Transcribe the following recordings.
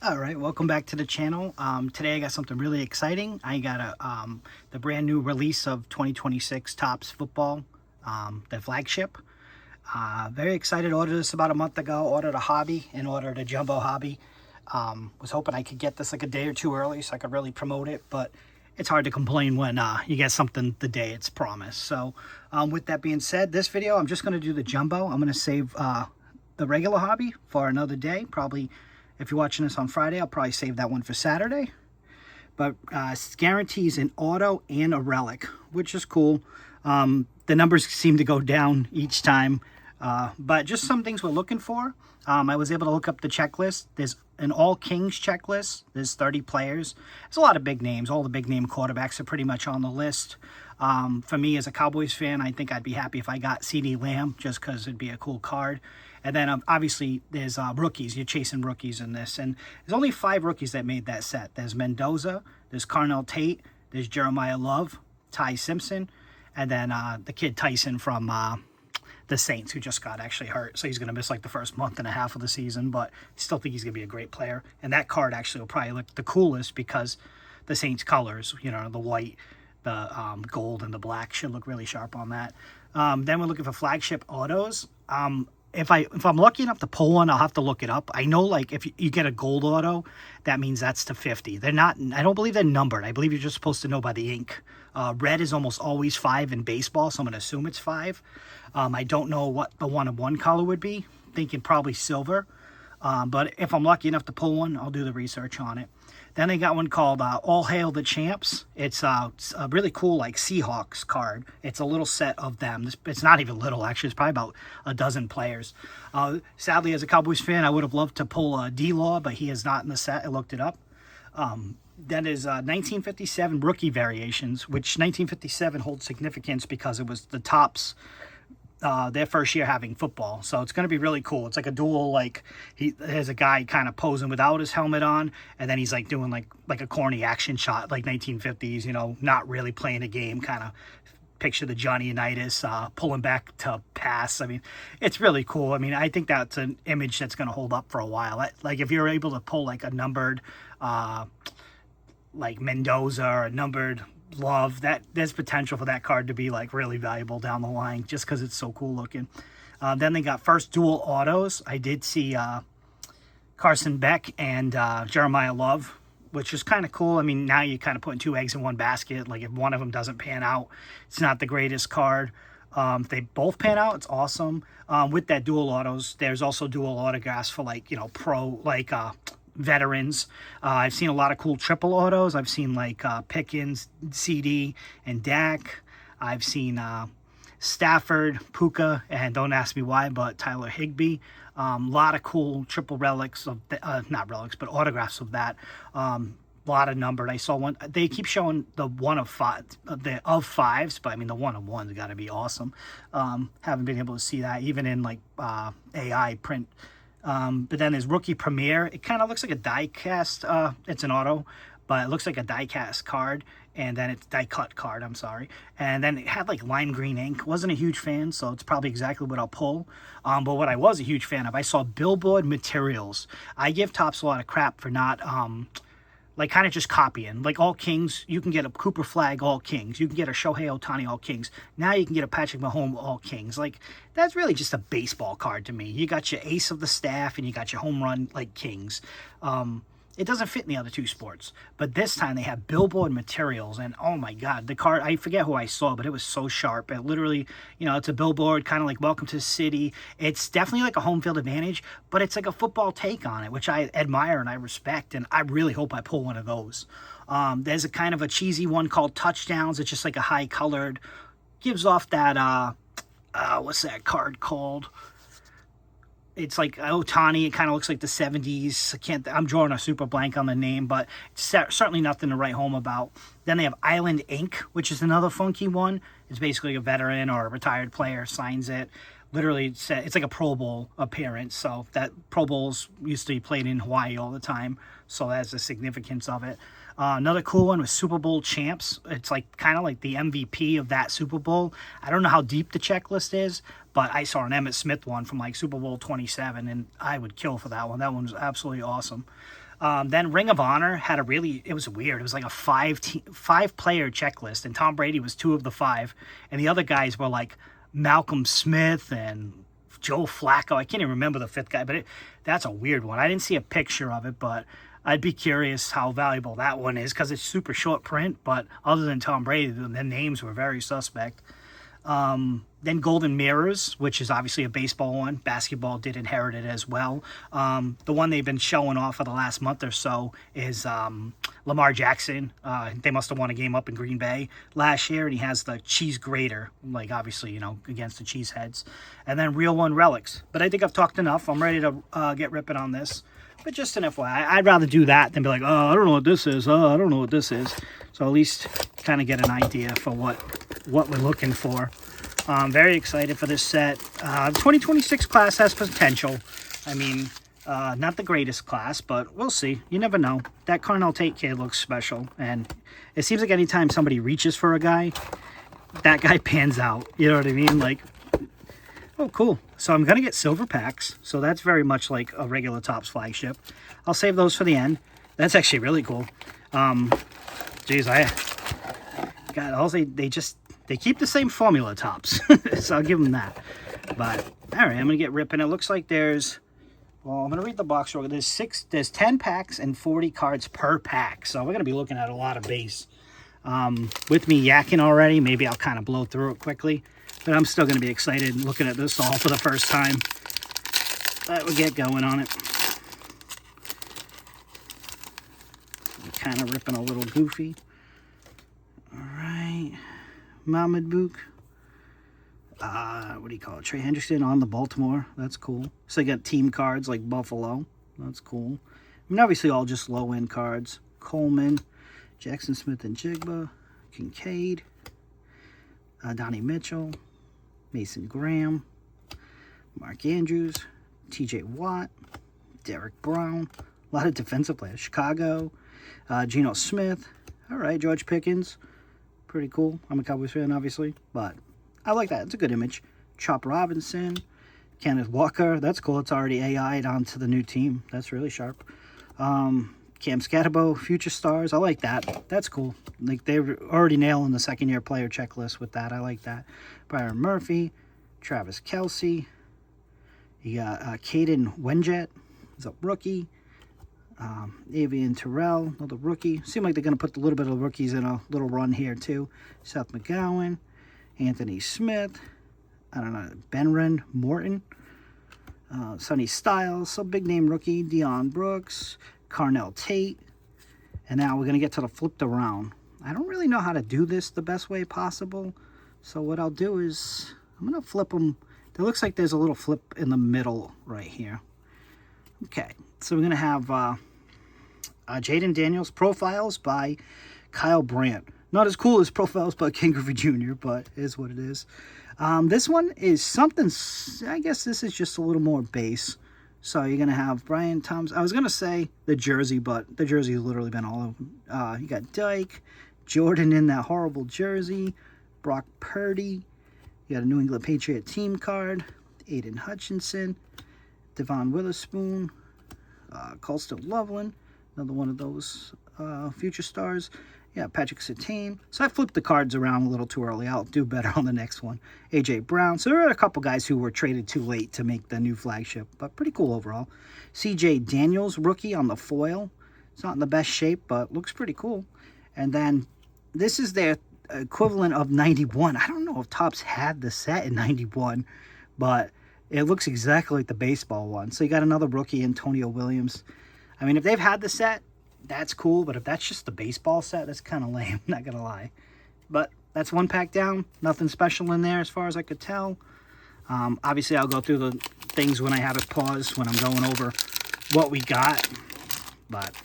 All right, welcome back to the channel. Today I got something really exciting. I got the brand new release of 2026 Topps Football, the Flagship. Very excited. Ordered this about a month ago. Ordered a hobby and ordered a jumbo hobby. Was hoping I could get this like a day or two early so I could really promote it, but it's hard to complain when you get something the day it's promised. So with that being said, this video I'm just going to do the jumbo. I'm going to save the regular hobby for another day. Probably if you're watching this on Friday, I'll probably save that one for Saturday. But it guarantees an auto and a relic, which is cool. The numbers seem to go down each time. But just some things we're looking for. I was able to look up the checklist. There's an all Kings checklist. There's 30 players. There's a lot of big names. All the big name quarterbacks are pretty much on the list. For me as a Cowboys fan, I think I'd be happy if I got CD Lamb just because it'd be a cool card. And then obviously there's rookies. You're chasing rookies in this. And there's only 5 rookies that made that set. There's Mendoza, there's Carnell Tate, there's Jeremiah Love, Ty Simpson, and then the kid Tyson from the Saints, who just got actually hurt. So he's going to miss like the first month and a half of the season, but I still think he's going to be a great player. And that card actually will probably look the coolest because the Saints colors, you know, the white, the gold, and the black should look really sharp on that. Then we're looking for flagship autos. If I'm lucky enough to pull one, I'll have to look it up. I know, like, if you get a gold auto, that means that's to 50. They're not, I don't believe they're numbered. I believe you're just supposed to know by the ink. Red is almost always 5 in baseball, so I'm going to assume it's 5. I don't know what the 1-of-1 color would be. Thinking probably silver. But if I'm lucky enough to pull one, I'll do the research on it. Then they got one called All Hail the Champs. It's a really cool, like, Seahawks card. It's a little set of them. It's not even little, actually. It's probably about a dozen players. Sadly, as a Cowboys fan, I would have loved to pull D-Law, but he is not in the set. I looked it up. Then is 1957 rookie variations, which 1957 holds significance because it was the Topps their first year having football. So it's going to be really cool. It's like a dual, like, there's a guy kind of posing without his helmet on, and then he's like doing like a corny action shot, like 1950s, you know, not really playing a game, kind of picture the Johnny Unitas pulling back to pass. I mean, it's really cool. I mean, I think that's an image that's going to hold up for a while. Like, if you're able to pull like a numbered like Mendoza or a numbered Love, that there's potential for that card to be like really valuable down the line just because it's so cool looking. Then they got first dual autos. I did see Carson Beck and Jeremiah Love, which is kind of cool. I mean, now you're kind of putting 2 eggs in one basket. Like, if one of them doesn't pan out, it's not the greatest card. If they both pan out, it's awesome. With that dual autos, there's also dual autographs for, like, you know, pro, like veterans. I've seen a lot of cool triple autos. I've seen like Pickens, CD, and Dak. I've seen Stafford, Puka, and don't ask me why, but Tyler Higbee. A lot of cool triple relics of not relics, but autographs of that. A lot of numbered. I saw one. They keep showing the 1-of-5, the of 5s, but I mean the 1-of-1's got to be awesome. Haven't been able to see that even in like AI print. But then there's Rookie Premier. It kind of looks like a die cast. It's an auto, but it looks like a die cast card. And then it's die cut card, I'm sorry. And then it had like lime green ink. Wasn't a huge fan, so it's probably exactly what I'll pull. But what I was a huge fan of, I saw Billboard Materials. I give Topps a lot of crap for not like kind of just copying. Like All Kings, you can get a Cooper Flag All Kings. You can get a Shohei Ohtani All Kings. Now you can get a Patrick Mahomes All Kings. Like, that's really just a baseball card to me. You got your ace of the staff and you got your home run, like, Kings. It doesn't fit in the other 2 sports. But this time they have Billboard Materials. And, oh, my God, the card, I forget who I saw, but it was so sharp. It literally, you know, it's a billboard, kind of like Welcome to the City. It's definitely like a home field advantage, but it's like a football take on it, which I admire and I respect. And I really hope I pull one of those. There's a kind of a cheesy one called Touchdowns. It's just like a high-colored, gives off that, what's that card called? It's like Ohtani. It kind of looks like the 70s. I'm drawing a super blank on the name, but it's certainly nothing to write home about. Then they have Island Ink, which is another funky one. It's basically a veteran or a retired player signs it. literally said it's like a Pro Bowl appearance. So that Pro Bowls used to be played in Hawaii all the time. So that's the significance of it. Another cool one was Super Bowl champs. It's like kind of like the MVP of that Super Bowl. I don't know how deep the checklist is, but I saw an Emmitt Smith one from like Super Bowl 27, and I would kill for that one. That one was absolutely awesome. Then Ring of Honor had it was weird. It was like a five-player checklist, and Tom Brady was 2 of the 5, and the other guys were like Malcolm Smith and Joe Flacco. I can't even remember the 5th guy, but that's a weird one. I didn't see a picture of it, but I'd be curious how valuable that one is because it's super short print, but other than Tom Brady, the names were very suspect. Then Golden Mirrors, which is obviously a baseball one. Basketball did inherit it as well. The one they've been showing off for the last month or so is Lamar Jackson. They must have won a game up in Green Bay last year, and he has the cheese grater, like obviously, you know, against the Cheeseheads. And then Real One Relics. But I think I've talked enough. I'm ready to get ripping on this. But just an FYI, I'd rather do that than be like, oh, I don't know what this is. Oh, I don't know what this is. So at least kind of get an idea for what we're looking for. I'm very excited for this set. The 2026 class has potential. I mean, not the greatest class, but we'll see. You never know. That Carnell Tate kid looks special. And it seems like anytime somebody reaches for a guy, that guy pans out. You know what I mean? Like, oh, cool. So I'm going to get silver packs. So that's very much like a regular Topps flagship. I'll save those for the end. That's actually really cool. Geez, they keep the same formula Topps. So I'll give them that. But, all right, I'm going to get ripping. It looks like I'm going to read the box real quick. There's 10 packs and 40 cards per pack. So we're going to be looking at a lot of base. With me yakking already, maybe I'll kind of blow through it quickly. But I'm still going to be excited looking at this all for the first time. But we'll get going on it. I'm kind of ripping a little goofy. All right. Mahmoud Book. What do you call it? Trey Hendrickson on the Baltimore. That's cool. So you got team cards like Buffalo. That's cool. I mean, obviously all just low-end cards. Coleman, Jackson Smith and Jigba, Kincaid, Donnie Mitchell, Mason Graham, Mark Andrews, TJ Watt, Derek Brown, a lot of defensive players. Chicago, Geno Smith. All right, George Pickens. Pretty cool. I'm a Cowboys fan, obviously, but I like that. It's a good image. Chop Robinson, Kenneth Walker. That's cool. It's already AI'd onto the new team. That's really sharp. Cam Scatterbo, Future Stars. I like that. That's cool. Like, they're already nailing the second-year player checklist with that. I like that. Byron Murphy, Travis Kelce. You got Caden Wenjet. He's a rookie. Avian Terrell, another rookie. Seem like they're going to put a little bit of rookies in a little run here, too. Seth McGowan, Anthony Smith. I don't know. Benren Morton. Sonny Styles, some big-name rookie. Deion Brooks. Carnell Tate. And now we're going to get to the flipped around. I don't really know how to do this the best way possible. So what I'll do is I'm going to flip them. It looks like there's a little flip in the middle right here. Okay. So we're going to have Jaden Daniels Profiles by Kyle Brandt. Not as cool as Profiles by Ken Griffey Jr., but it is what it is. This one is something, I guess this is just a little more base. So you're going to have Brian Thompson. I was going to say the jersey, but the jersey has literally been all over. You got Dyke, Jordan in that horrible jersey, Brock Purdy. You got a New England Patriot team card, Aiden Hutchinson, Devon Witherspoon, Colston Loveland, another one of those future stars. Yeah, Patrick Surtain. So I flipped the cards around a little too early. I'll do better on the next one. A.J. Brown. So there are a couple guys who were traded too late to make the new flagship, but pretty cool overall. C.J. Daniels, rookie on the foil. It's not in the best shape, but looks pretty cool. And then this is their equivalent of 91. I don't know if Topps had the set in 91, but it looks exactly like the baseball one. So you got another rookie, Antonio Williams. I mean, if they've had the set, that's cool, but if that's just the baseball set, that's kind of lame, not gonna lie. But that's one pack down. Nothing special in there as far as I could tell. Obviously, I'll go through the things when I have it paused, when I'm going over what we got. But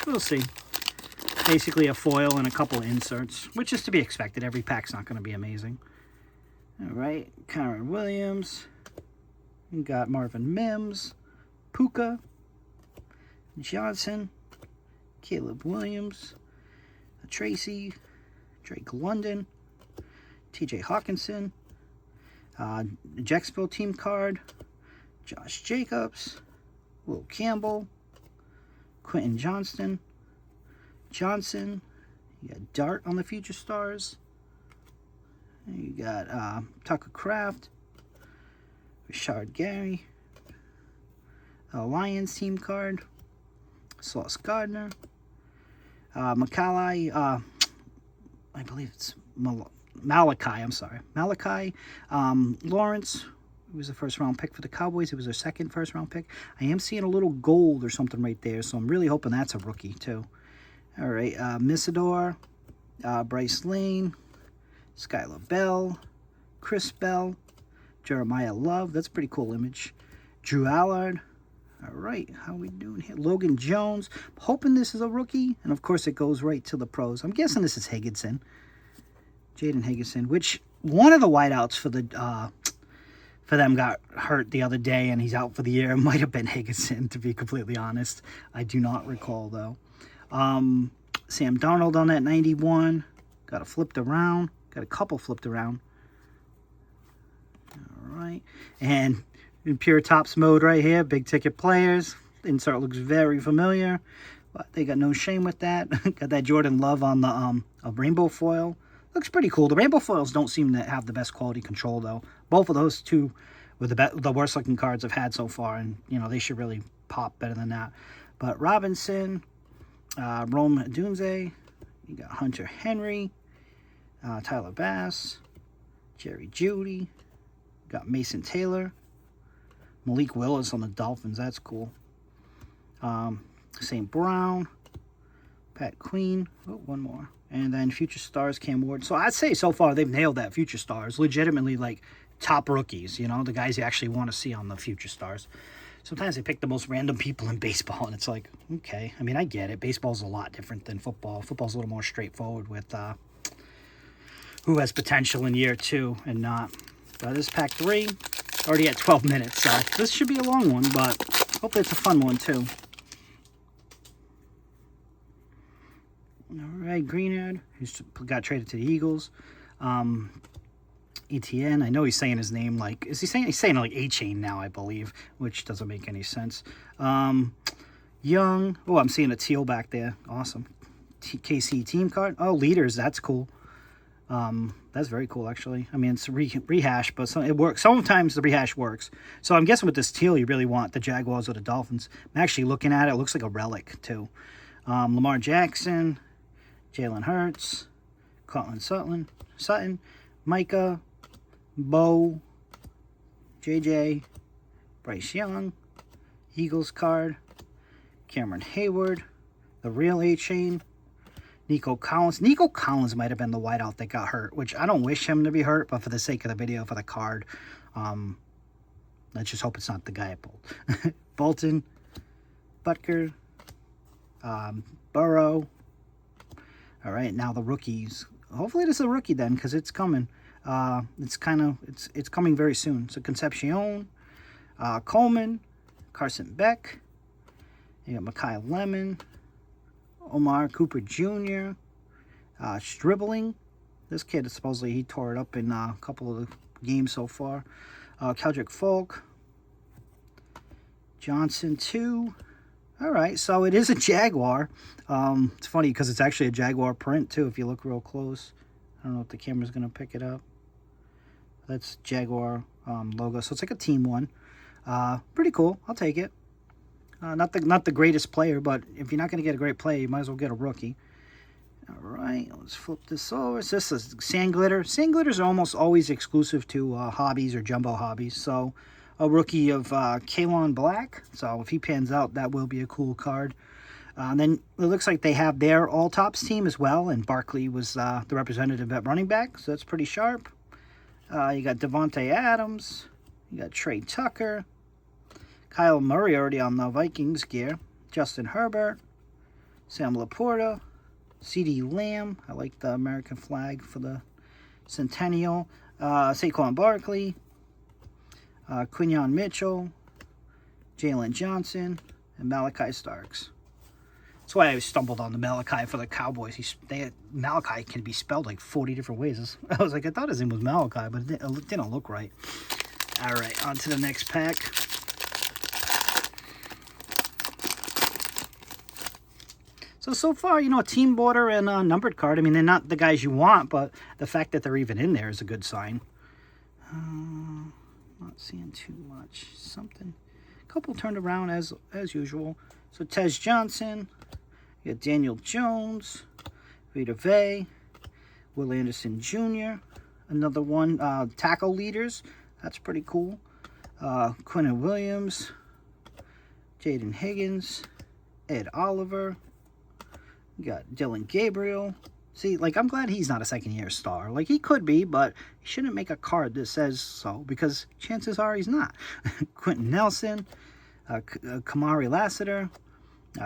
we'll see. Basically a foil and a couple of inserts, which is to be expected. Every pack's not going to be amazing. All right, Kyron Williams. We got Marvin Mims, Puka, Johnson, Caleb Williams, Tracy, Drake London, TJ Hawkinson, Jacksonville team card, Josh Jacobs, Will Campbell, Quentin Johnson, you got Dart on the Future Stars, you got Tucker Kraft, Richard Gary, Lions team card, Sauce Gardner, Malachi, I believe it's Malachi, I'm sorry. Malachi Lawrence, who was a first-round pick for the Cowboys. It was their second first-round pick. I am seeing a little gold or something right there, so I'm really hoping that's a rookie, too. All right, Misador, Bryce Lane, Skylar Bell, Chris Bell, Jeremiah Love. That's a pretty cool image. Drew Allard. All right, how we doing here? Logan Jones. Hoping this is a rookie, and of course it goes right to the pros. I'm guessing this is Higginson. Jaden Higginson, which one of the wideouts for the for them got hurt the other day, and he's out for the year. It might have been Higginson, to be completely honest. I do not recall, though. Sam Darnold on that 91. Got it flipped around. Got a couple flipped around. All right. And in pure tops mode right here, big ticket players. Insert looks very familiar, but they got no shame with that. Got that Jordan Love on the a rainbow foil. Looks pretty cool. The rainbow foils don't seem to have the best quality control, though. Both of those two were the worst looking cards I've had so far, and you know they should really pop better than that. But Robinson, Rome Dunze, you got Hunter Henry, Tyler Bass, Jerry Jeudy, got Mason Taylor, Malik Willis on the Dolphins. That's cool. St. Brown, Pat Queen. Oh, one more. And then Future Stars, Cam Ward. So I'd say so far they've nailed that Future Stars. Legitimately, like, top rookies, you know, the guys you actually want to see on the Future Stars. Sometimes they pick the most random people in baseball, and it's like, okay. I mean, I get it. Baseball's a lot different than football. Football's a little more straightforward with who has potential in year 2 and not. But this is pack 3. Already at 12 minutes, so this should be a long one, but hopefully it's a fun one, too. All right, Greenard, who's got traded to the Eagles. ETN, I know he's saying his name like, is he saying, he's saying like A-Chain now, I believe, which doesn't make any sense. Young, oh, I'm seeing a teal back there. Awesome. KC team card. Oh, leaders, that's cool. That's very cool, actually. I mean, it's a rehash, but it works. Sometimes the rehash works. So I'm guessing with this teal, you really want the Jaguars or the Dolphins. I'm actually looking at it. It looks like a relic, too. Lamar Jackson, Jalen Hurts, Cortland Sutton, Micah, Bo, JJ, Bryce Young, Eagles card, Cameron Hayward, the real A-Chain, Nico Collins. Nico Collins might have been the wideout that got hurt, which I don't wish him to be hurt, but for the sake of the video, for the card, let's just hope it's not the guy I pulled. Bolton, Butker, Burrow. All right, now the rookies. Hopefully this is a rookie then, because it's coming. It's coming very soon. So Concepcion, Coleman, Carson Beck. You got Mekhi Lemon, Omar Cooper Jr., Stribling. This kid, supposedly, he tore it up in a couple of the games so far. Keldrick Folk, Johnson 2. All right, so it is a Jaguar. It's funny because it's actually a Jaguar print, too, if you look real close. I don't know if the camera's going to pick it up. That's Jaguar logo, so it's like a team one. Pretty cool. I'll take it. Not the greatest player, but if you're not going to get a great player, you might as well get a rookie. All right, let's flip this over. So this is Sand Glitter. Sand Glitters are almost always exclusive to hobbies or jumbo hobbies. So a rookie of Kalon Black. So if he pans out, that will be a cool card. And then it looks like they have their all-tops team as well, and Barkley was the representative at running back, so that's pretty sharp. You got Devontae Adams. You got Trey Tucker. Kyle Murray already on the Vikings gear. Justin Herbert. Sam Laporta. CeeDee Lamb. I like the American flag for the Centennial. Saquon Barkley, Quinyon Mitchell, Jalen Johnson, and Malachi Starks. That's why I stumbled on the Malachi for the Cowboys. Malachi can be spelled like 40 different ways. I was like, I thought his name was Malachi, but it didn't look right. All right, on to the next pack. So far, you know, a team border and a numbered card. I mean, they're not the guys you want, but the fact that they're even in there is a good sign. Not seeing too much. Something. A couple turned around as usual. So Tez Johnson. You got Daniel Jones, Vita Vea, Will Anderson Jr., another one, tackle leaders, that's pretty cool. Quinnen Williams, Jaden Higgins, Ed Oliver, you got Dylan Gabriel. See, like, I'm glad he's not a second-year star. Like, he could be, but he shouldn't make a card that says so, because chances are he's not. Quentin Nelson, Kamari Lassiter,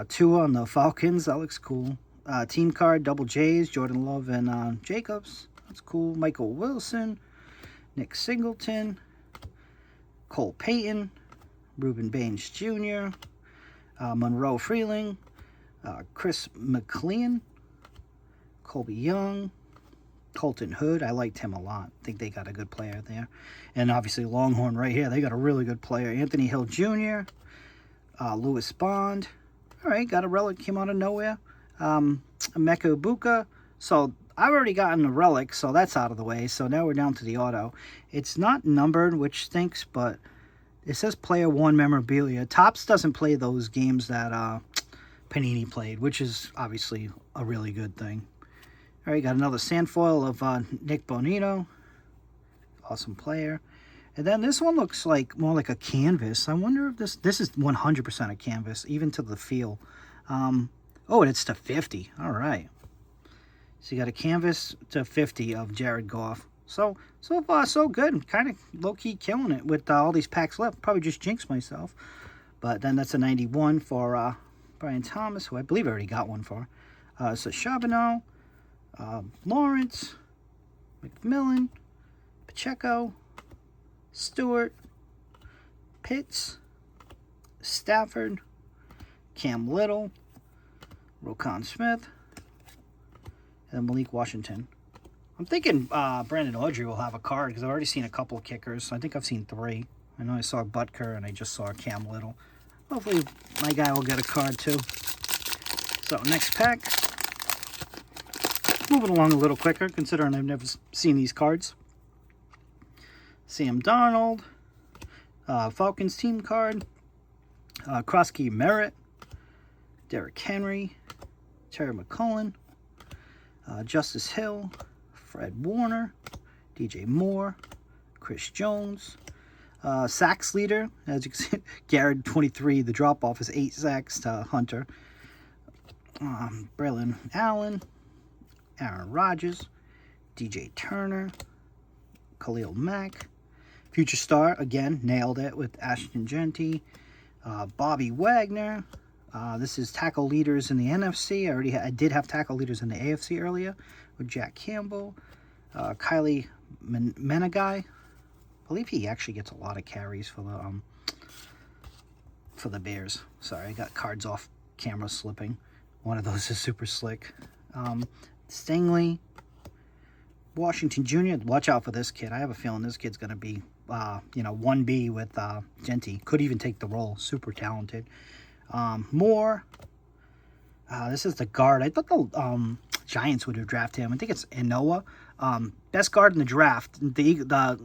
Tua on the Falcons, that looks cool. Team card, double J's, Jordan Love and Jacobs, that's cool. Michael Wilson, Nick Singleton, Cole Payton, Reuben Baines Jr., Monroe Freeling, Chris McLean, Colby Young, Colton Hood. I liked him a lot. I think they got a good player there. And obviously Longhorn right here, they got a really good player. Anthony Hill Jr., Lewis Bond. All right, got a relic, came out of nowhere. Emeka Ibuka. So I've already gotten a relic, so that's out of the way. So now we're down to the auto. It's not numbered, which stinks, but it says Player 1 memorabilia. Topps doesn't play those games that Panini played, which is obviously a really good thing. All right, got another sandfoil of Nick Bonito. Awesome player. And then this one looks like more like a canvas. I wonder if this is 100% a canvas, even to the feel. Oh, and it's to 50. All right. So you got a canvas to 50 of Jared Goff. So far, so good. Kind of low-key killing it with all these packs left. Probably just jinxed myself. But then that's a 91 for Brian Thomas, who I believe I already got one for. So Charbonneau, Lawrence, McMillan, Pacheco, Stewart, Pitts, Stafford, Cam Little, Roquan Smith, and Malik Washington. I'm thinking Brandon Audrey will have a card because I've already seen a couple of kickers. I think I've seen 3. I know I saw Butker and I just saw Cam Little. Hopefully my guy will get a card too. So next pack. Moving along a little quicker considering I've never seen these cards. Sam Darnold, Falcons team card, Krosky Merritt, Derrick Henry, Terry McCullen, Justice Hill, Fred Warner, DJ Moore, Chris Jones, sacks leader, as you can see, Garrett 23, the drop-off is 8 sacks to Hunter, Braylon Allen, Aaron Rodgers, DJ Turner, Khalil Mack, Future Star, again, nailed it with Ashton Genty, Bobby Wagner. This is tackle leaders in the NFC. I did have tackle leaders in the AFC earlier with Jack Campbell, Kylie Menegai. I believe he actually gets a lot of carries for the Bears. Sorry, I got cards off camera slipping. One of those is super slick. Stingley, Washington Jr. Watch out for this kid. I have a feeling this kid's going to be, 1B with Genty. Could even take the role. Super talented. Moore. This is the guard. I thought the Giants would have drafted him. I think it's Inoa. Best guard in the draft. The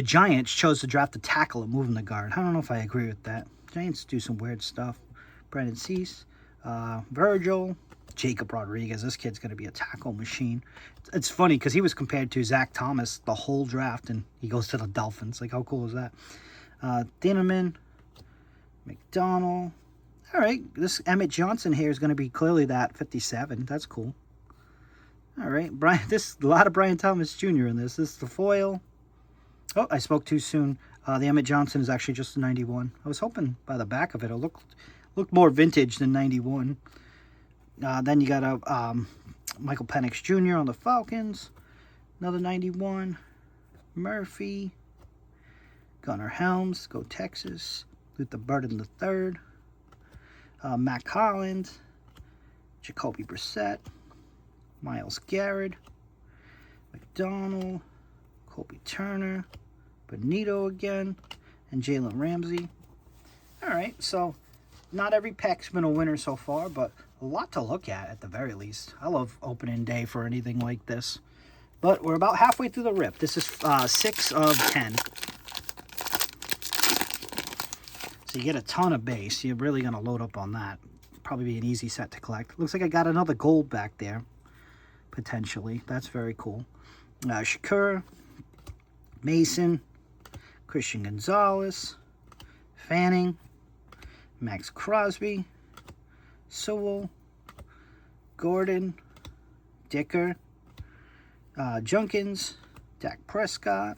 Giants chose to draft the tackle and move him to guard. I don't know if I agree with that. Giants do some weird stuff. Brandon Cease. Virgil. Jacob Rodriguez. This kid's going to be a tackle machine. It's funny because he was compared to Zach Thomas the whole draft, and he goes to the Dolphins. Like, how cool is that? Dinnerman, McDonald. All right, this Emmett Johnson here is going to be clearly that 57. That's cool. All right, a lot of Brian Thomas Jr. in this. This is the foil. Oh, I spoke too soon. The Emmett Johnson is actually just a 91. I was hoping by the back of it looked more vintage than 91. Then you got a Michael Penix Jr. on the Falcons. Another 91. Murphy. Gunnar Helms, go Texas. Luther Burden III. Matt Holland. Jacoby Brissett. Miles Garrett. McDonald. Colby Turner. Benito again. And Jalen Ramsey. Alright, so not every pack's been a winner so far, but a lot to look at the very least. I love opening day for anything like this. But we're about halfway through the rip. This is 6 of 10. So you get a ton of base. You're really going to load up on that. Probably be an easy set to collect. Looks like I got another gold back there, potentially. That's very cool. Shakur, Mason, Christian Gonzalez, Fanning, Max Crosby, Sewell, Gordon, Dicker, Junkins, Dak Prescott,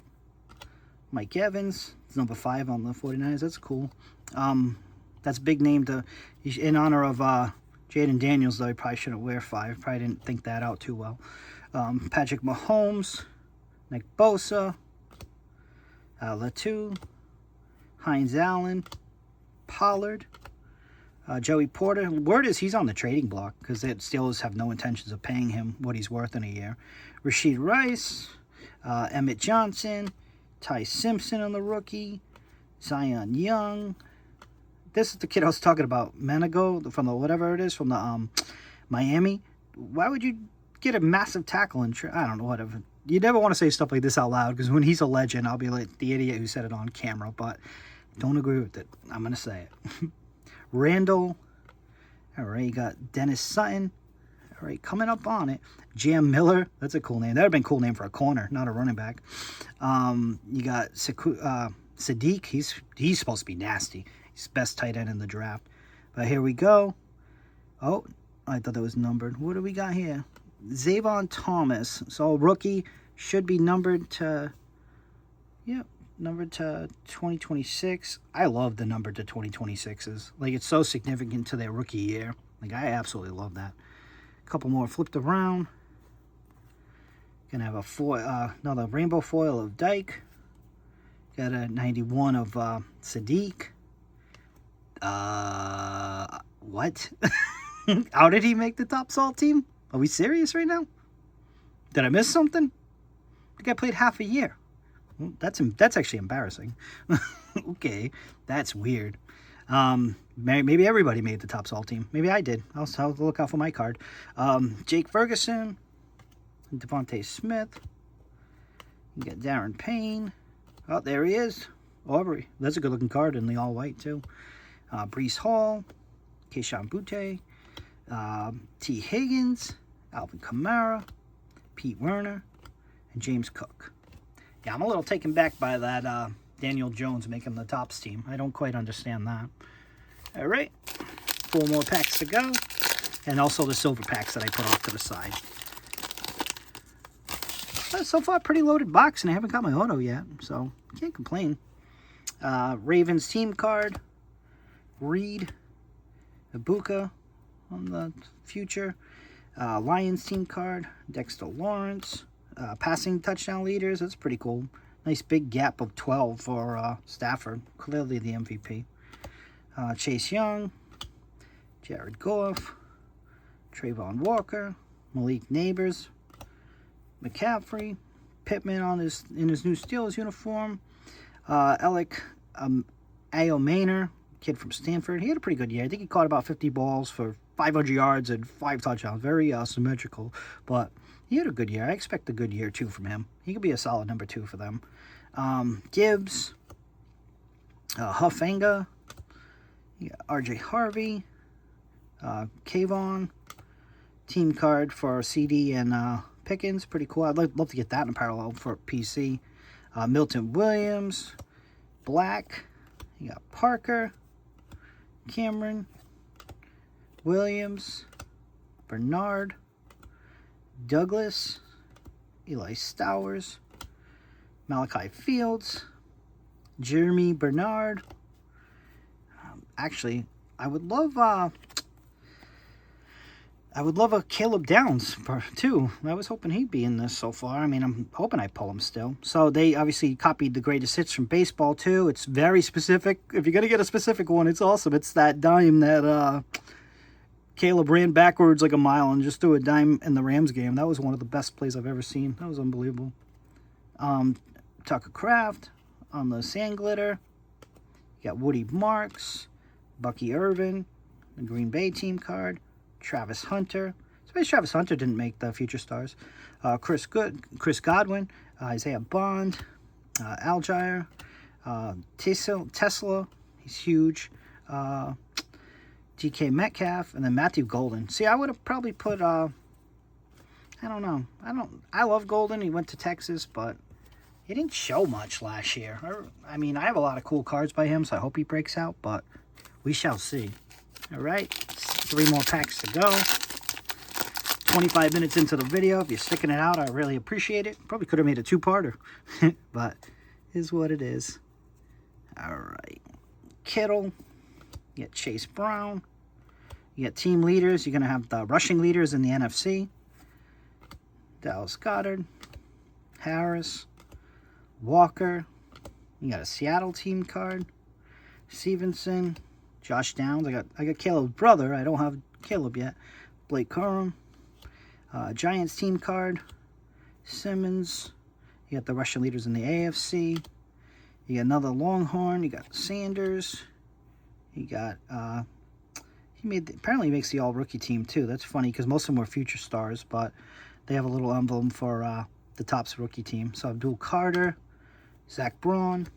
Mike Evans. It's number 5 on the 49ers. That's cool. That's a big name to, in honor of Jaden Daniels, though. He probably shouldn't wear 5. Probably didn't think that out too well. Patrick Mahomes, Nick Bosa, Latu, Hines Allen, Pollard, Joey Porter. Word is he's on the trading block because the Steelers have no intentions of paying him what he's worth in a year. Rashid Rice, Emmett Johnson, Ty Simpson on the rookie, Zion Young. This is the kid I was talking about, Manigo, from the whatever it is, from the Miami. Why would you get a massive tackle and I don't know, whatever. You never want to say stuff like this out loud because when he's a legend, I'll be like the idiot who said it on camera, but don't agree with it. I'm going to say it. Randall. All right, you got Dennis Sutton. All right, coming up on it. Jam Miller. That's a cool name. That would have been a cool name for a corner, not a running back. You got Sadiq. He's supposed to be nasty. He's best tight end in the draft. But here we go. Oh, I thought that was numbered. What do we got here? Zavon Thomas. So rookie should be numbered to, yep, numbered to 2026. I love the number to 2026s. Like, it's so significant to their rookie year. Like, I absolutely love that. A couple more flipped around. Gonna have a foil, another rainbow foil of Dyke. Got a 91 of Sadiq. What? How did he make the top salt team? Are we serious right now? Did I miss something? The guy played half a year. Well, that's actually embarrassing. Okay, that's weird. Maybe everybody made the top salt team. Maybe I did. I'll look out for my card. Jake Ferguson, Devontae Smith. You got Darren Payne. Oh, there he is. Aubrey. That's a good-looking card in the all-white, too. Breece Hall, Keyshawn Butte, T. Higgins, Alvin Kamara, Pete Werner, and James Cook. Yeah, I'm a little taken back by that Daniel Jones making the tops team. I don't quite understand that. All right, 4 more packs to go, and also the silver packs that I put off to the side. So far, pretty loaded box, and I haven't got my auto yet, so can't complain. Ravens team card, Reed, Ibuka on the future. Lions team card, Dexter Lawrence. Passing touchdown leaders, that's pretty cool. Nice big gap of 12 for Stafford, clearly the MVP. Chase Young, Jared Goff, Trayvon Walker, Malik Neighbors, McCaffrey, Pittman in his new Steelers uniform, Alec Ayomaner, kid from Stanford. He had a pretty good year. I think he caught about 50 balls for 500 yards and 5 touchdowns. Very symmetrical, but he had a good year. I expect a good year, too, from him. He could be a solid number 2 for them. Gibbs, Hufanga, R.J. Harvey, Kayvon, team card for CD and Pickens. Pretty cool. I'd love to get that in parallel for PC. Milton Williams, Black, you got Parker, Cameron, Williams, Bernard, Douglas, Eli Stowers, Malachi Fields, Jeremy Bernard. Actually, I would love I would love a Caleb Downs too. I was hoping he'd be in this so far. I mean, I'm hoping I pull him still. So they obviously copied the greatest hits from baseball too. It's very specific. If you're gonna get a specific one, it's awesome. It's that dime that Caleb ran backwards like a mile and just threw a dime in the Rams game. That was one of the best plays I've ever seen. That was unbelievable. Tucker Kraft on the sand glitter. You got Woody Marks, Bucky Irvin, the Green Bay team card. Travis Hunter. Suppose Travis Hunter didn't make the Future Stars. Chris Godwin, Isaiah Bond, Algier, Tesla. He's huge. DK Metcalf, and then Matthew Golden. See, I would have probably put. I don't know. I love Golden. He went to Texas, but he didn't show much last year. I mean, I have a lot of cool cards by him, so I hope he breaks out, but we shall see. All right. 3 more packs to go. 25 minutes into the video. If you're sticking it out, I really appreciate it. Probably could have made a 2-parter, but is what it is. All right. Kittle. You got Chase Brown. You got team leaders. You're going to have the rushing leaders in the NFC. Dallas Goedert. Harris. Walker. You got a Seattle team card. Stevenson. Josh Downs. I got Caleb's brother. I don't have Caleb yet. Blake Corum. Giants team card. Simmons. You got the Russian leaders in the AFC. You got another Longhorn. You got Sanders. You got apparently he makes the all rookie team too. That's funny because most of them were future stars, but they have a little emblem for the Topps rookie team. So Abdul Carter, Zach Braun,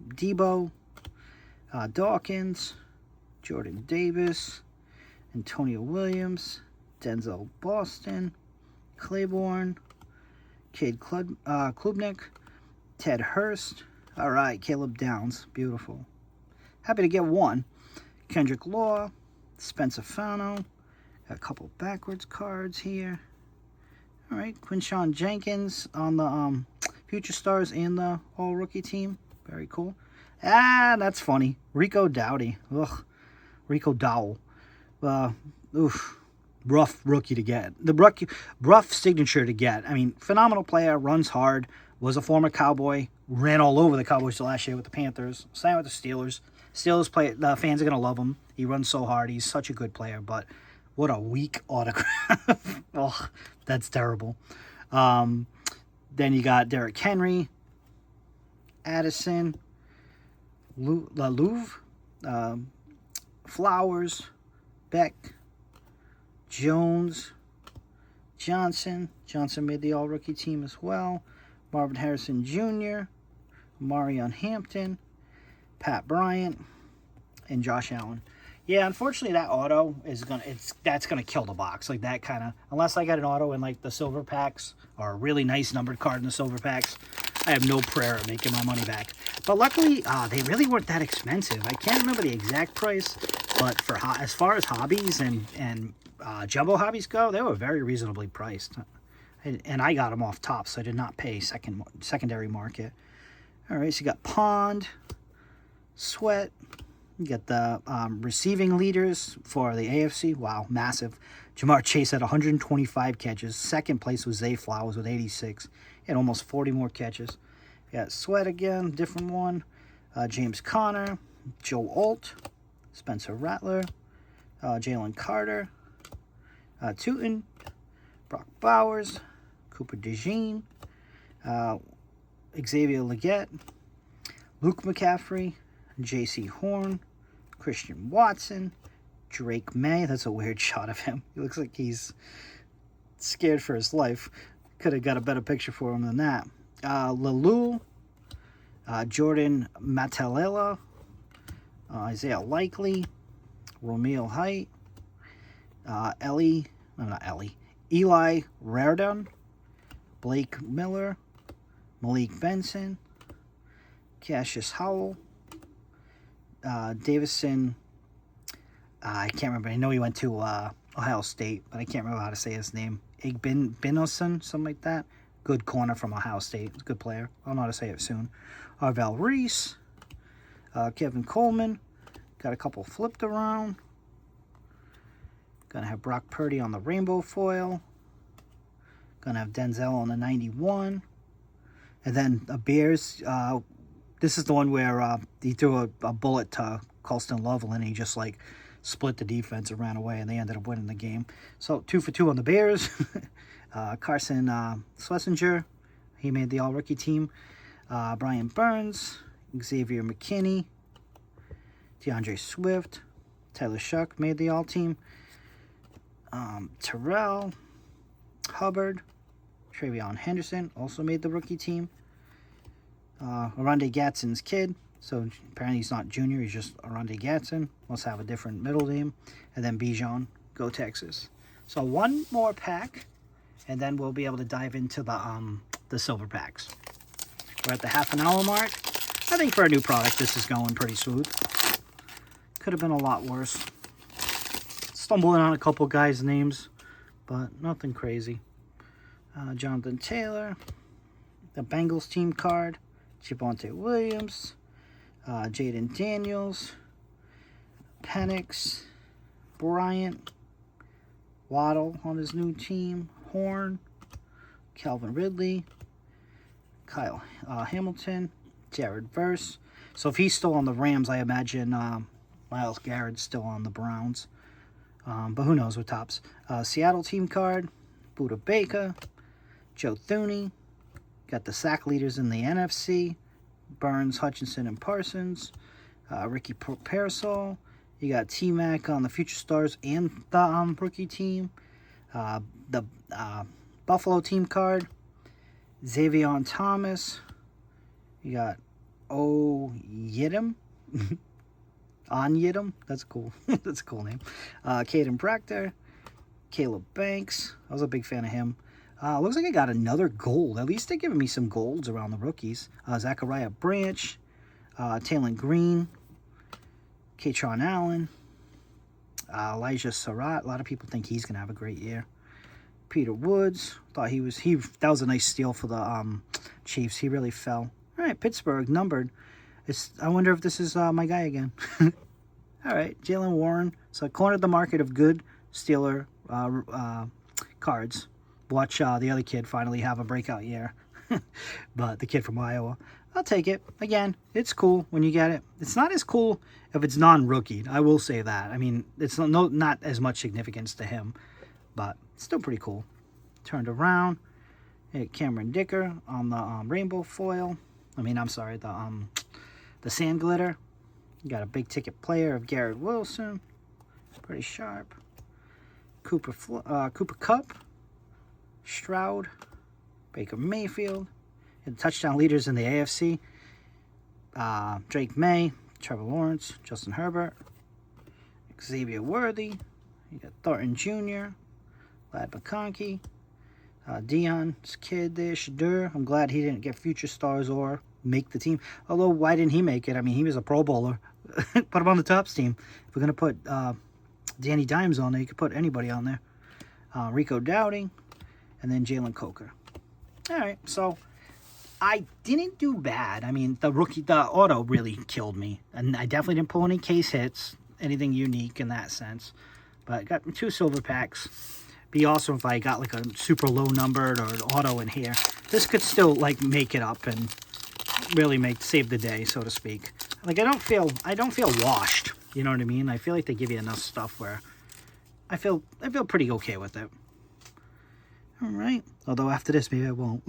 Debo, Dawkins, Jordan Davis, Antonio Williams, Denzel Boston, Claiborne, Cade Klubnik, Ted Hurst. All right, Caleb Downs. Beautiful. Happy to get one. Kendrick Law, Spencer Fano. Got a couple backwards cards here. All right, Quinshawn Jenkins on the Future Stars and the All-Rookie team. Very cool. Ah, that's funny. Rico Dowdy. Ugh. Rico Dowell. Rough rookie to get. The rough signature to get. I mean, phenomenal player, runs hard, was a former Cowboy, ran all over the Cowboys last year with the Panthers, signed with the Steelers. Steelers play, the fans are going to love him. He runs so hard. He's such a good player, but what a weak autograph. Oh, that's terrible. Then you got Derrick Henry, Addison, Louv, Flowers, Beck, Jones, Johnson. Johnson made the all-rookie team as well. Marvin Harrison Jr., Marion Hampton, Pat Bryant, and Josh Allen. Yeah, unfortunately, that auto is that's gonna kill the box. Like that kind of, unless I got an auto in like the silver packs or a really nice numbered card in the silver packs, I have no prayer of making my money back. But luckily, they really weren't that expensive. I can't remember the exact price, but for as far as hobbies and jumbo hobbies go, they were very reasonably priced. And I got them off top, so I did not pay secondary market. All right, so you got Pond, Sweat. You got the receiving leaders for the AFC. Wow, massive. Jamar Chase had 125 catches. Second place was Zay Flowers with 86. He had almost 40 more catches. You got Sweat again, different one. James Conner, Joe Alt, Spencer Rattler, Jalen Carter, Tootin, Brock Bowers, Cooper DeJean, Xavier Legette, Luke McCaffrey, J.C. Horn, Christian Watson, Drake May. That's a weird shot of him. He looks like he's scared for his life. Could have got a better picture for him than that. Lalul, Jordan Matalela, Isaiah Likely, Romeo Height, Eli Raridon, Blake Miller, Malik Benson, Cassius Howell, Davison, I can't remember. I know he went to Ohio State, but I can't remember how to say his name. Igbinosun, something like that. Good corner from Ohio State. Good player. I'll know how to say it soon. Arvel Reese, Kevin Coleman. Got a couple flipped around. Gonna have Brock Purdy on the rainbow foil. Gonna have Denzel on the 91. And then the Bears, this is the one where he threw a bullet to Colston Lovell and he just like split the defense and ran away, and they ended up winning the game. So 2 for 2 on the Bears. Carson Schlesinger, he made the all-rookie team. Brian Burns, Xavier McKinney, DeAndre Swift, Tyler Shuck made the all-team. Terrell Hubbard, Travion Henderson also made the rookie team. Aronde Gadsden's kid, so apparently he's not junior, he's just Aronde Gadsden. Must have a different middle name. And then Bijan, go Texas. So one more pack, and then we'll be able to dive into the silver packs. We're at the half an hour mark. I think for a new product, this is going pretty smooth. Could have been a lot worse. Stumbling on a couple guys' names, but nothing crazy. Jonathan Taylor, the Bengals team card, Javonte Williams, Jaden Daniels, Penix, Bryant, Waddle on his new team, Horn, Calvin Ridley, Kyle Hamilton, Jared Verse. So if he's still on the Rams, I imagine Myles Garrett's still on the Browns. But who knows with tops. Seattle team card, Buda Baker, Joe Thuney. Got the sack leaders in the NFC, Burns, Hutchinson, and Parsons. Ricky Parasol. You got T-Mac on the Future Stars and the rookie team. The Buffalo team card, Xavier Thomas. You got Yidam. Yidam. That's cool. That's a cool name. Caden Proctor. Caleb Banks. I was a big fan of him. Looks like I got another gold. At least they're giving me some golds around the rookies. Zachariah Branch, Taylon Green, Katron Allen, Elijah Surratt. A lot of people think he's going to have a great year. Peter Woods. Thought that was a nice steal for the Chiefs. He really fell. All right, Pittsburgh, numbered. I wonder if this is my guy again. All right, Jalen Warren. So I cornered the market of good Steeler cards. Watch the other kid finally have a breakout year. But the kid from Iowa. I'll take it. Again, it's cool when you get it. It's not as cool if it's non-rookied. I will say that. I mean, it's not as much significance to him. But it's still pretty cool. Turned around. Hit Cameron Dicker on the rainbow foil. I'm sorry, the sand glitter. You got a big ticket player of Garrett Wilson. Pretty sharp. Cooper Kupp. Stroud, Baker Mayfield, and touchdown leaders in the AFC, Drake May, Trevor Lawrence, Justin Herbert, Xavier Worthy, you got Thornton Jr., Lad McConkey, Dion's kid there, Shadur. I'm glad he didn't get future stars or make the team. Although, why didn't he make it? I mean, he was a Pro Bowler. Put him on the tops team. If we're going to put Danny Dimes on there, you could put anybody on there. Rico Dowding. And then Jalen Coker. All right, so I didn't do bad. I mean, the auto really killed me. And I definitely didn't pull any case hits, anything unique in that sense. But I got 2 silver packs. Be awesome if I got like a super low numbered or an auto in here. This could still like make it up and really save the day, so to speak. Like I don't feel washed. You know what I mean? I feel like they give you enough stuff where I feel pretty okay with it. All right. Although after this, maybe I won't.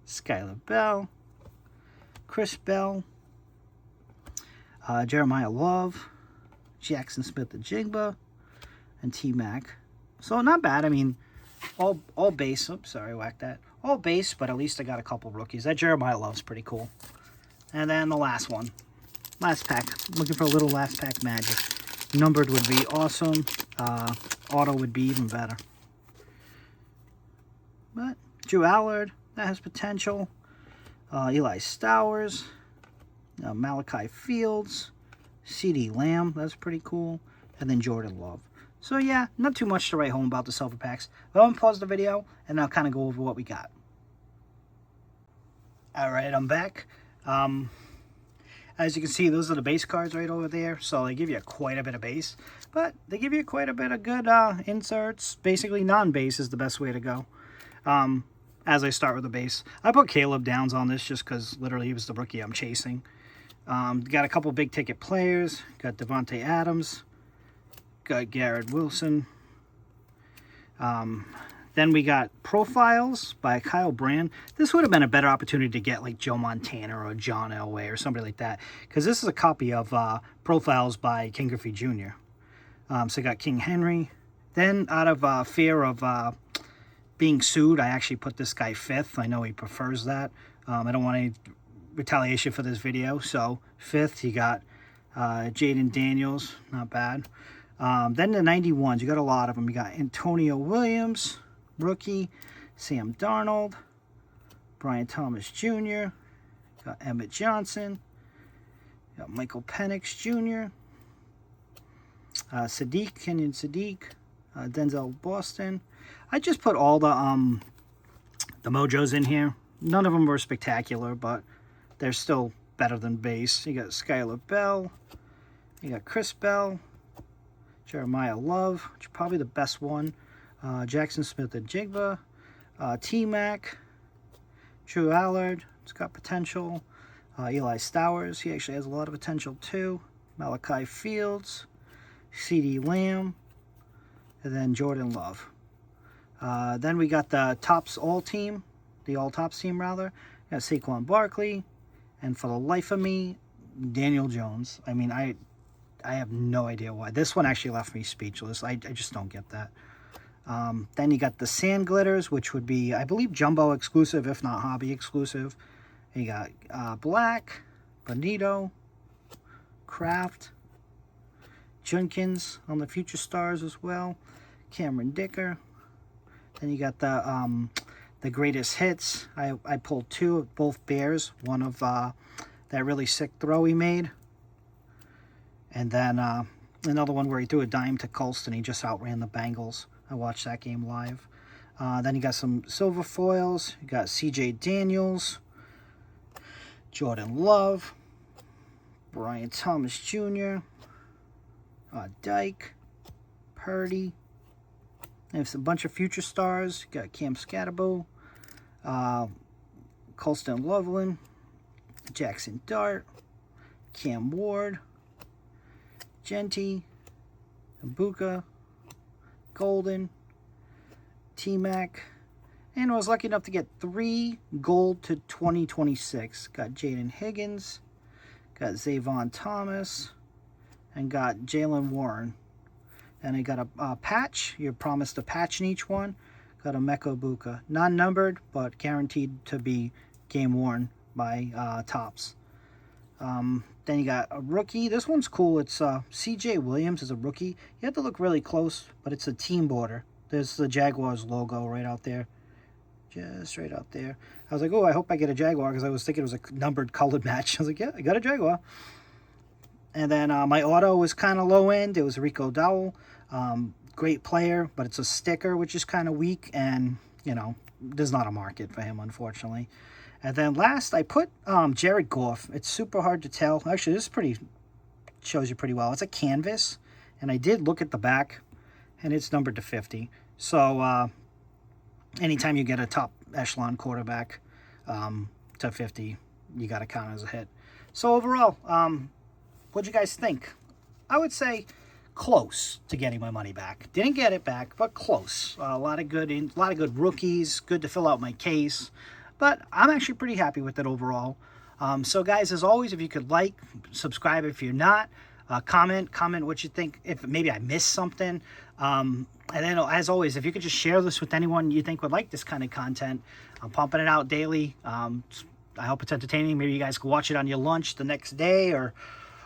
Skylar Bell, Chris Bell, Jeremiah Love, Jackson Smith-Njigba, and T-Mac. So not bad. I mean, all base. Oops, sorry, whacked that. All base, but at least I got a couple rookies. That Jeremiah Love's pretty cool. And then the last one. Last pack. Looking for a little last pack magic. Numbered would be awesome. Auto would be even better. But Drew Allard, that has potential. Eli Stowers, Malachi Fields, CeeDee Lamb, that's pretty cool. And then Jordan Love. So yeah, not too much to write home about the silver packs. But I'm going to pause the video and I'll kind of go over what we got. Alright, I'm back. As you can see, those are the base cards right over there. So they give you quite a bit of base, but they give you quite a bit of good inserts. Basically, non-base is the best way to go. As I start with the base, I put Caleb Downs on this just because literally he was the rookie I'm chasing. Got a couple big ticket players. Got Devontae Adams. Got Garrett Wilson. Then we got Profiles by Kyle Brand. This would have been a better opportunity to get like Joe Montana or John Elway or somebody like that, because this is a copy of Profiles by King Griffey Jr. So I got King Henry. Then out of fear of being sued, I actually put this guy 5th. I know he prefers that. I don't want any retaliation for this video. So 5th, you got Jaden Daniels. Not bad. Then the 91s, you got a lot of them. You got Antonio Williams, rookie, Sam Darnold, Brian Thomas Jr., got Emmett Johnson, got Michael Penix Jr., Kenyon Sadiq, Denzel Boston. I just put all the mojos in here. None of them were spectacular, but they're still better than base. You got Skylar Bell, you got Chris Bell, Jeremiah Love, which is probably the best one. Jackson Smith and Jigba, T-Mac, Drew Allard, it's got potential. Eli Stowers, he actually has a lot of potential too. Malachi Fields, CeeDee Lamb, and then Jordan Love. Then we got the Tops All Team, the All Tops team rather. We got Saquon Barkley, and for the life of me, Daniel Jones. I mean, I have no idea why. This one actually left me speechless. I just don't get that. Then you got the Sand Glitters, which would be, I believe, Jumbo exclusive, if not Hobby exclusive. You got Black, Bonito, Kraft, Junkins on the Future Stars as well, Cameron Dicker. Then you got the Greatest Hits. I pulled 2 of both Bears. One of that really sick throw he made. And then another one where he threw a dime to Colston. He just outran the Bengals. I watched that game live. Then you got some silver foils. You got CJ Daniels, Jordan Love, Brian Thomas Jr., Dyke, Purdy. There's a bunch of future stars. You got Cam Scatterbo, Colston Loveland, Jackson Dart, Cam Ward, Genty, Mbuka, Golden, T-Mac, and I was lucky enough to get 3 gold to 2026. Got Jaden Higgins, got Zavon Thomas, and got Jalen Warren. And I got a patch. You're promised a patch in each one. Got a Mecca Buka. Non-numbered, but guaranteed to be game worn by Tops. Then you got a rookie. This one's cool. It's CJ Williams is a rookie. You have to look really close, but it's a team border. There's the Jaguars logo right out there. Just right out there. I was like, oh, I hope I get a Jaguar, because I was thinking it was a numbered colored match. I was like, yeah, I got a Jaguar. And then my auto was kind of low end. It was Rico Dowell. Great player, but it's a sticker, which is kind of weak. And, you know, there's not a market for him, unfortunately. And then last, I put Jared Goff. It's super hard to tell. Actually, this shows you pretty well. It's a canvas, and I did look at the back, and it's numbered to 50. So anytime you get a top echelon quarterback to 50, you got to count as a hit. So overall, what'd you guys think? I would say close to getting my money back. Didn't get it back, but close. A lot of good rookies. Good to fill out my case. But I'm actually pretty happy with it overall. So guys, as always, if you could like, subscribe if you're not, comment what you think, if maybe I missed something. And then as always, if you could just share this with anyone you think would like this kind of content. I'm pumping it out daily. I hope it's entertaining. Maybe you guys can watch it on your lunch the next day or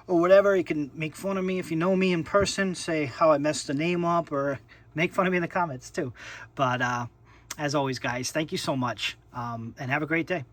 whatever. You can make fun of me if you know me in person, say how I messed the name up, or make fun of me in the comments too. But as always, guys, thank you so much, and have a great day.